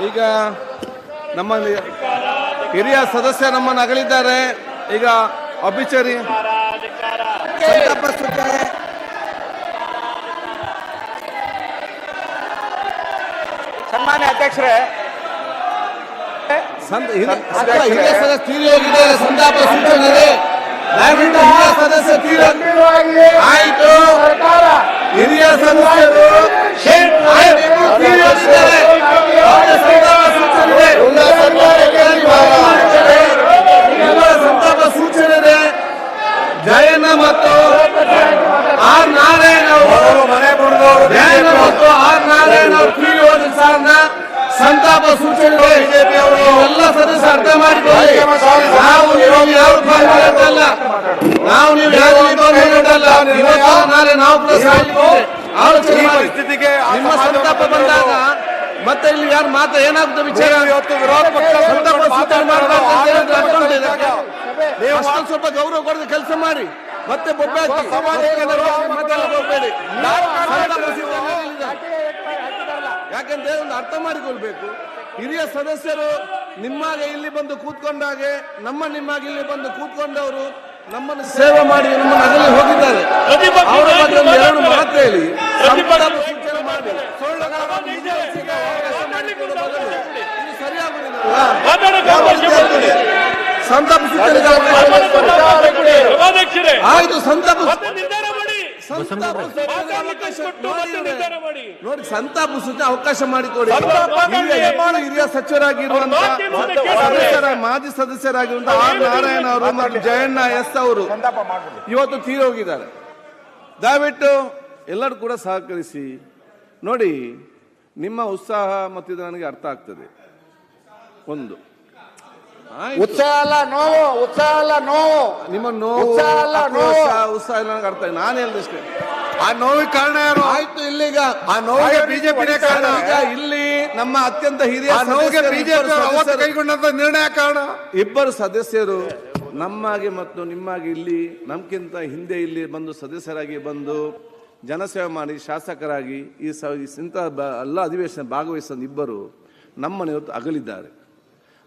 ಈಗ ನಮ್ಮಲ್ಲಿ ಹಿರಿಯ ಸದಸ್ಯ ನಮ್ಮನ್ನು ಅಗಲಿದ್ದಾರೆ. ಈಗ ಅಭಿಚರಿ ಸಂತಾಪ ಸೂಚನೆ ಸನ್ಮಾನ್ಯ ಅಧ್ಯಕ್ಷರೇ, ಹಿರಿಯ ಸದಸ್ಯ ತೀರಿ ಹೋಗಿದ್ದಾರೆ. ಸಂತಾಪ ಸೂಚನೆ ದಯವಿಟ್ಟು ಹಿರಿಯ ಸದಸ್ಯ ತೀರಿ ಆಯಿತು. ಹಿರಿಯ ಸದಸ್ಯರು ತೀರಿ ಹೋಗಿದ್ದಾರೆ. ಸಂತಾಪ ಸೂಚನೆ ಇದೆ. ಜಯಣ್ಣ ಮತ್ತು ಆರ್ ನಾರಾಯಣ ಅವರು ಜಯಣ್ಣ ಮತ್ತು ಆರ್ ನಾರಾಯಣ ಅವರು ತೀರಿ ಹೋದ ಸಾರನ್ನ ಸಂತಾಪ ಸೂಚನೆ ಎಲ್ಲ ಸದಸ್ಯರು ಅರ್ಥ ಮಾಡಿಕೊಳ್ಳಿ. ನಾವು ನೀವು ಯಾರು ಪಾಲ್ಗೊಳ್ಳಲ್ಲ, ನಾವು ನೀವು ಯಾರು ಪಾಲ್ಗೊಳ್ಳಲ್ಲ. ಇವತ್ತು ನಾಳೆ ನಾವು ಆಲೋಚನೆ ಮಾಡಿ ನಿಮ್ಮ ಸಂತಾಪ ಬಂದಾಗ ಮತ್ತೆ ಇಲ್ಲಿ ಯಾರು ಮಾತ್ರ ಏನಾಗುತ್ತೆ ವಿಚಾರ. ಸಂತಾಪ ಸೂಚನೆ ಮಾಡಬೇಕು. ಸ್ವಲ್ಪ ಗೌರವ ಕೊಡದ ಕೆಲಸ ಮಾಡಿ. ಮತ್ತೆ ಹೋಗ್ಬೇಡಿ. ಯಾಕಂದ್ರೆ ಒಂದು ಅರ್ಥ ಮಾಡಿಕೊಳ್ಬೇಕು. ಹಿರಿಯ ಸದಸ್ಯರು ನಿಮ್ಮಾಗೆ ಇಲ್ಲಿ ಬಂದು ಕೂತ್ಕೊಂಡಾಗೆ ನಿಮ್ಮಾಗೆ ಇಲ್ಲಿ ಬಂದು ಕೂತ್ಕೊಂಡವರು ನಮ್ಮನ್ನು ಸೇವೆ ಮಾಡಿ ನಮ್ಮನ್ನು ಅಗಲಿ ಹೋಗಿದ್ದಾರೆ. ಅವರ ಬಗ್ಗೆ ಒಂದು ಎರಡು ಮಾತು ಹೇಳಿ ಸಂತಾಪ ಸೂಚನೆ ಮಾಡಿ. ಸಂತಾಪ ಸೂಚನೆ ಆಯ್ತು. ಸಂತಾಪ ನೋಡಿ, ಸಂತಾಪ ಸೂಚನೆ ಅವಕಾಶ ಮಾಡಿಕೊಡಿ. ಹಿರಿಯ ಸಚಿವರಾಗಿರುವಂತಹ ಮಾಜಿ ಸದಸ್ಯರಾಗಿರುವಂತಹ ಆರ್ ನಾರಾಯಣ ಅವರು ಮತ್ತು ಜಯಣ್ಣ ಎಸ್ ಅವರು ಇವತ್ತು ತೀರಿ ಹೋಗಿದ್ದಾರೆ. ದಯವಿಟ್ಟು ಎಲ್ಲರೂ ಕೂಡ ಸಹಕರಿಸಿ. ನೋಡಿ, ನಿಮ್ಮ ಉತ್ಸಾಹ ಮತ್ತು ಇದು ನನಗೆ ಅರ್ಥ ಆಗ್ತದೆ. ಒಂದು ಉತ್ಸಾಹ ಅಲ್ಲ ನೋವು, ಉತ್ಸಾಹ ಅಲ್ಲ ನೋವು, ನಿಮ್ಮ ನೋವು ಉತ್ಸಾಹ ಇಲ್ಲ ನನಗೆ ಅರ್ಥ. ನಾನು ಹೇಳಿದಷ್ಟೇ. ಆ ನೋವಿಗೆ ಕಾರಣ ಯಾರು? ಆಯ್ತು, ಇಲ್ಲಿಗ ಆ ನೋವಿಗೆ ಬಿಜೆಪಿನೇ ಕಾರಣ. ಇಲ್ಲಿ ನಮ್ಮ ಅತ್ಯಂತ ಹಿರಿಯ ನೋವಿಗೆ ಬಿಜೆಪಿ ಕೈಗೊಂಡಂತ ನಿರ್ಣಯ ಕಾರಣ. ಇಬ್ಬರು ಸದಸ್ಯರು ನಮ್ಮಾಗೆ ಮತ್ತು ನಿಮ್ಮಾಗೆ ಇಲ್ಲಿ ನಮ್ಗಿಂತ ಹಿಂದೆ ಇಲ್ಲಿ ಬಂದು ಸದಸ್ಯರಾಗಿ ಬಂದು ಜನಸೇವೆ ಮಾಡಿ ಶಾಸಕರಾಗಿ ಈ ಇಂಥ ಎಲ್ಲ ಅಧಿವೇಶನ ಭಾಗವಹಿಸಿದ ಇಬ್ಬರು ನಮ್ಮನ್ನು ಇವತ್ತು ಅಗಲಿದ್ದಾರೆ.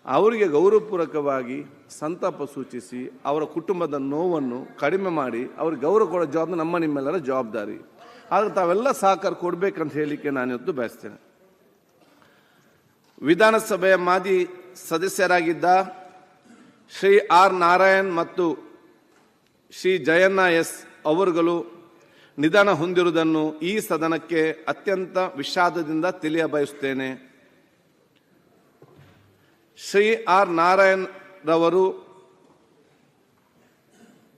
ಅವರಿಗೆ ಗೌರವಪೂರ್ವಕವಾಗಿ ಸಂತಾಪ ಸೂಚಿಸಿ ಅವರ ಕುಟುಂಬದ ನೋವನ್ನು ಕಡಿಮೆ ಮಾಡಿ ಅವ್ರಿಗೆ ಗೌರವ ಕೊಡೋ ಜವಾಬ್ದಾರಿ ನಮ್ಮ ನಿಮ್ಮೆಲ್ಲರ ಜವಾಬ್ದಾರಿ. ಆದರೆ ತಾವೆಲ್ಲ ಸಹಕಾರ ಕೊಡಬೇಕಂತ ಹೇಳಲಿಕ್ಕೆ ನಾನಿವತ್ತು ಬಯಸ್ತೇನೆ. ವಿಧಾನಸಭೆಯ ಮಾಜಿ ಸದಸ್ಯರಾಗಿದ್ದ ಶ್ರೀ ಆರ್ ನಾರಾಯಣ್ ಮತ್ತು ಶ್ರೀ ಜಯಣ್ಣ ಎಸ್ ಅವರುಗಳು ನಿಧನ ಹೊಂದಿರುವುದನ್ನು ಈ ಸದನಕ್ಕೆ ಅತ್ಯಂತ ವಿಷಾದದಿಂದ ತಿಳಿಯಬಯಸುತ್ತೇನೆ. ಶ್ರೀ ಆರ್ ನಾರಾಯಣ್ ರವರು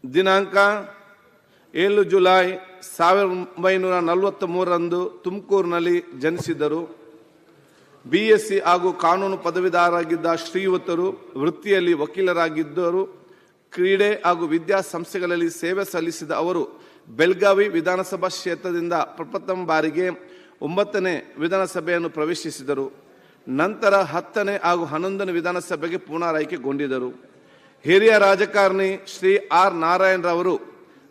ದಿನಾಂಕ 7 ಜುಲೈ 1943ರಂದು ತುಮಕೂರಿನಲ್ಲಿ ಜನಿಸಿದರು. BSc ಹಾಗೂ ಕಾನೂನು ಪದವೀಧರರಾಗಿದ್ದ ಶ್ರೀಯುತರು ವೃತ್ತಿಯಲ್ಲಿ ವಕೀಲರಾಗಿದ್ದರು. ಕ್ರೀಡೆ ಹಾಗೂ ವಿದ್ಯಾಸಂಸ್ಥೆಗಳಲ್ಲಿ ಸೇವೆ ಸಲ್ಲಿಸಿದ ಅವರು ಬೆಳಗಾವಿ ವಿಧಾನಸಭಾ ಕ್ಷೇತ್ರದಿಂದ ಪ್ರಪ್ರಥಮ ಬಾರಿಗೆ 9ನೇ ವಿಧಾನಸಭೆಯನ್ನು ಪ್ರವೇಶಿಸಿದರು. ನಂತರ 10ನೇ ಹಾಗೂ 11ನೇ ವಿಧಾನಸಭೆಗೆ ಪುನರಾಯ್ಕೆಗೊಂಡಿದ್ದರು. ಹಿರಿಯ ರಾಜಕಾರಣಿ ಶ್ರೀ ಆರ್ ನಾರಾಯಣ್ ರವರು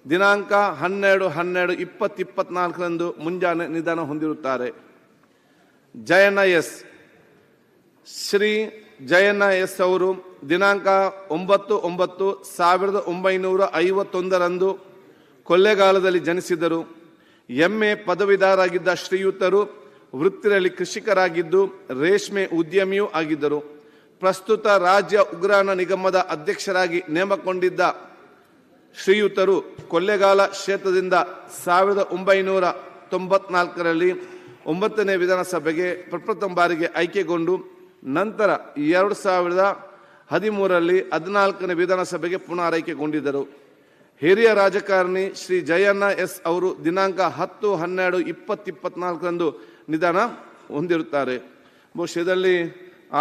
ದಿನಾಂಕ 12/12/2024ರಂದು ಮುಂಜಾನೆ ನಿಧನ ಹೊಂದಿರುತ್ತಾರೆ. ಜಯಣ್ಣ ಎಸ್ ಶ್ರೀ ಜಯಣ್ಣ ಎಸ್ ಅವರು ದಿನಾಂಕ 9/9/1951ರಂದು ಕೊಳ್ಳೇಗಾಲದಲ್ಲಿ ಜನಿಸಿದರು. MA ಪದವೀಧರರಾಗಿದ್ದ ಶ್ರೀಯುತರು ವೃತ್ತಿಯಲ್ಲಿ ಕೃಷಿಕರಾಗಿದ್ದು ರೇಷ್ಮೆ ಉದ್ಯಮಿಯೂ ಆಗಿದ್ದರು. ಪ್ರಸ್ತುತ ರಾಜ್ಯ ಉಗ್ರಾಣ ನಿಗಮದ ಅಧ್ಯಕ್ಷರಾಗಿ ನೇಮಕೊಂಡಿದ್ದ ಶ್ರೀಯುತರು ಕೊಳ್ಳೇಗಾಲ ಕ್ಷೇತ್ರದಿಂದ 1994ರಲ್ಲಿ 9ನೇ ವಿಧಾನಸಭೆಗೆ ಪ್ರಪ್ರಥಮ ಬಾರಿಗೆ ಆಯ್ಕೆಗೊಂಡು ನಂತರ 2013ರಲ್ಲಿ 14ನೇ ವಿಧಾನಸಭೆಗೆ ಪುನರಾಯ್ಕೆಗೊಂಡಿದ್ದರು. ಹಿರಿಯ ರಾಜಕಾರಣಿ ಶ್ರೀ ಜಯಣ್ಣ ಎಸ್ ಅವರು ದಿನಾಂಕ 10/12/2024ರಂದು ನಿಧನ ಹೊಂದಿರುತ್ತಾರೆ. ಬಹುಶಃ ಇದರಲ್ಲಿ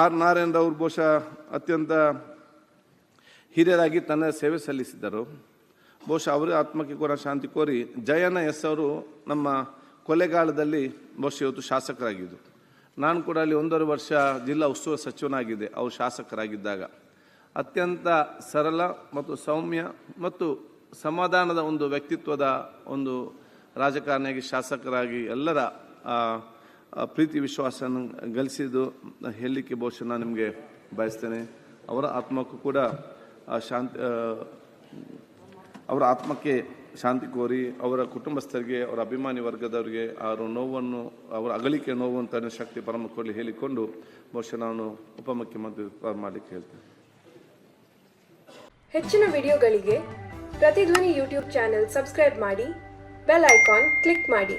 ಆರ್ ನಾರಾಯಣ್ ಅವರು ಬಹುಶಃ ಅತ್ಯಂತ ಹಿರಿಯರಾಗಿ ತನ್ನ ಸೇವೆ ಸಲ್ಲಿಸಿದ್ದರು. ಬಹುಶಃ ಅವರ ಆತ್ಮಕ್ಕೆ ಕೂಡ ಶಾಂತಿ ಕೋರಿ ಜಯಣ್ಣ ಎಸ್ ಅವರು ನಮ್ಮ ಕೊಳ್ಳೇಗಾಲದಲ್ಲಿ ಬಹುಶಃ ಇವತ್ತು ಶಾಸಕರಾಗಿದ್ದರು. ನಾನು ಕೂಡ ಅಲ್ಲಿ 1.5 ವರ್ಷ ಜಿಲ್ಲಾ ಉಸ್ತುವಾರಿ ಸಚಿವನಾಗಿದ್ದೆ ಅವರು ಶಾಸಕರಾಗಿದ್ದಾಗ. ಅತ್ಯಂತ ಸರಳ ಮತ್ತು ಸೌಮ್ಯ ಮತ್ತು ಸಮಾಧಾನದ ಒಂದು ವ್ಯಕ್ತಿತ್ವದ ಒಂದು ರಾಜಕಾರಣಿಯಾಗಿ ಶಾಸಕರಾಗಿ ಎಲ್ಲರ ಪ್ರೀತಿ ವಿಶ್ವಾಸನ ಗಳಿಸಿದ್ದು ಹೇಳಲಿಕ್ಕೆ ಬಹುಶಃ ನಾನು ನಿಮಗೆ ಬಯಸ್ತೇನೆ. ಅವರ ಆತ್ಮಕ್ಕೂ ಕೂಡ ಅವರ ಆತ್ಮಕ್ಕೆ ಶಾಂತಿ ಕೋರಿ, ಅವರ ಕುಟುಂಬಸ್ಥರಿಗೆ, ಅವರ ಅಭಿಮಾನಿ ವರ್ಗದವರಿಗೆ ಅವರ ನೋವನ್ನು, ಅವರ ಅಗಲಿಕೆ ನೋವು ಅಂತ ಶಕ್ತಿ ಪರಮ ಕೊಡಲಿ ಹೇಳಿಕೊಂಡು ಬಹುಶಃ ನಾನು ಉಪಮುಖ್ಯಮಂತ್ರಿ ಮಾಡಲಿಕ್ಕೆ ಹೇಳ್ತೇನೆ. ಹೆಚ್ಚಿನ ವಿಡಿಯೋಗಳಿಗೆ ಪ್ರತಿಧ್ವನಿ ಯೂಟ್ಯೂಬ್ ಚಾನೆಲ್ ಸಬ್ಸ್ಕ್ರೈಬ್ ಮಾಡಿ, ಬೆಲ್ ಐಕಾನ್ ಕ್ಲಿಕ್ ಮಾಡಿ.